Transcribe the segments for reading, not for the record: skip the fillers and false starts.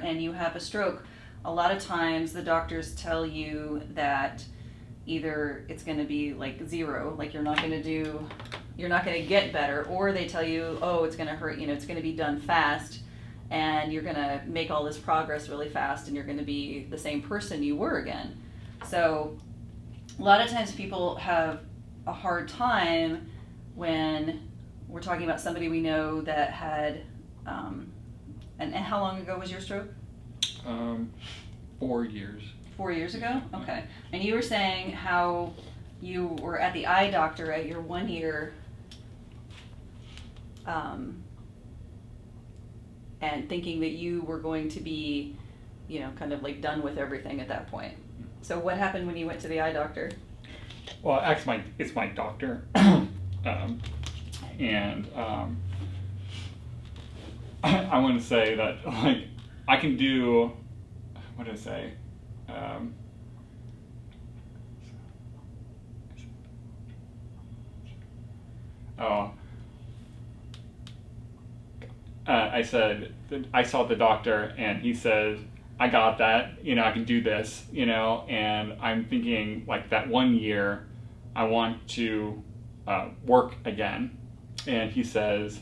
and you have a stroke, a lot of times the doctors tell you that either it's going to be like zero, like you're not going to get better, or they tell you, oh, it's going to hurt, it's going to be done fast, and you're going to make all this progress really fast, and you're going to be the same person you were again. So a lot of times people have a hard time when we're talking about somebody we know that had, and how long ago was your stroke? 4 years. 4 years ago? Okay. And you were saying how you were at the eye doctor at your 1 year, and thinking that you were going to be, kind of like done with everything at that point. So what happened when you went to the eye doctor? Well, actually, it's my doctor. And I want to say that, like, I can do, what did I say? I said, I saw the doctor and he says, I got that, I can do this, and I'm thinking, like, that 1 year, I want to work again. And he says,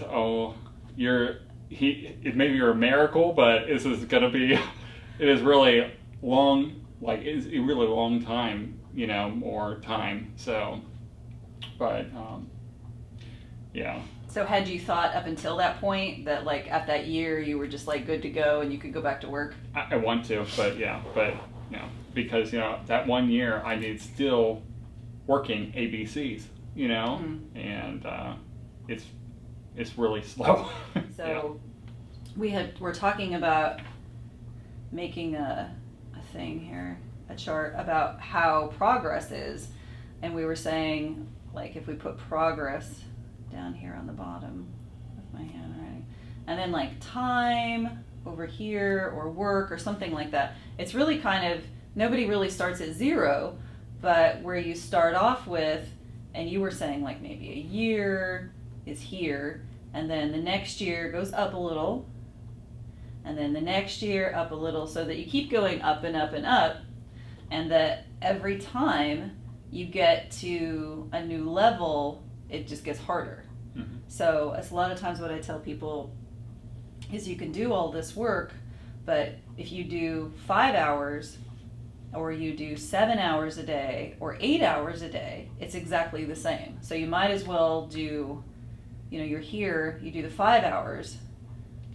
oh, maybe you're a miracle, but this is going to be, it is really long, like, it's a really long time, more time. So, but, yeah. So had you thought up until that point that, like, at that year you were just like good to go and you could go back to work? I want to, but because, that 1 year I need still working ABCs, Mm-hmm. and it's really slow. So we're talking about making a thing here, a chart about how progress is, and we were saying, like, if we put progress down here on the bottom with my handwriting, and then like time over here, or work, or something like that, it's really kind of, nobody really starts at zero, but where you start off with, and you were saying like maybe a year is here, and then the next year goes up a little, and then the next year up a little, so that you keep going up and up and up, and that every time you get to a new level, it just gets harder. Mm-hmm. So it's a lot of times what I tell people is you can do all this work, but if you do 5 hours, or you do 7 hours a day, or 8 hours a day, it's exactly the same. So you might as well do, you're here, you do the 5 hours,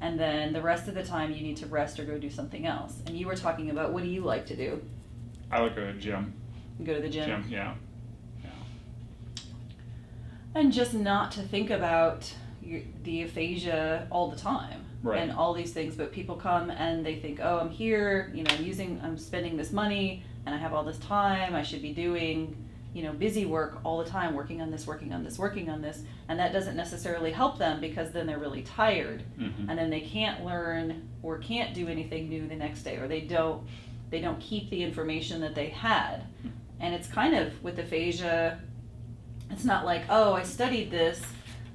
and then the rest of the time you need to rest or go do something else. And you were talking about, what do you like to do? I like to go to the gym. You go to the gym? Yeah. And just not to think about the aphasia all the time. Right. And all these things, but people come and they think, oh, I'm here, I'm spending this money, and I have all this time, I should be doing, busy work all the time, working on this, and that doesn't necessarily help them, because then they're really tired, mm-hmm. and then they can't learn or can't do anything new the next day, or they don't keep the information that they had. And it's kind of with aphasia, it's not like, oh, I studied this,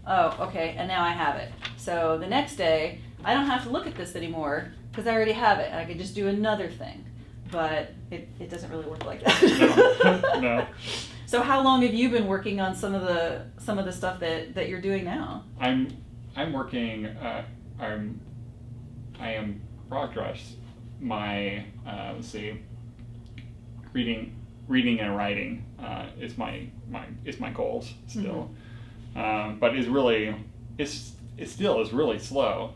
oh, okay, and now I have it. So the next day, I don't have to look at this anymore because I already have it, and I could just do another thing. But it doesn't really work like that. No. So how long have you been working on some of the stuff that you're doing now? I'm working. I am progress. My let's see. Reading and writing is my goals still. Mm-hmm. But it still is really slow,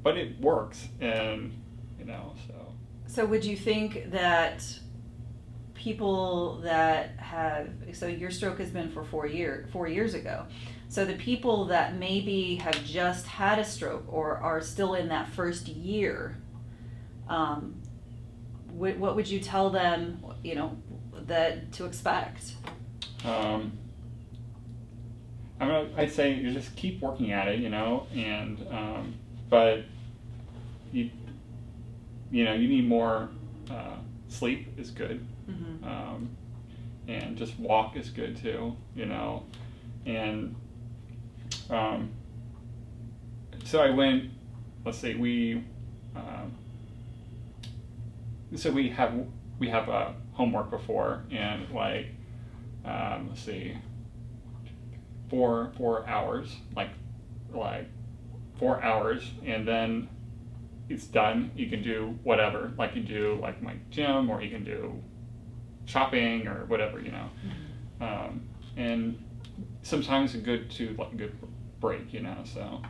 but it works, and so. So would you think that people that so your stroke has been for 4 years ago, so the people that maybe have just had a stroke or are still in that first year, what would you tell them, that to expect? I'd say you just keep working at it, and but you need more sleep is good, mm-hmm. And just walk is good too, and so I went. Let's say so we have homework before, and like let's see, 4 hours, like 4 hours, and then it's done. You can do whatever, like you do like my gym, or you can do shopping or whatever, you know. And sometimes a good break, you know. So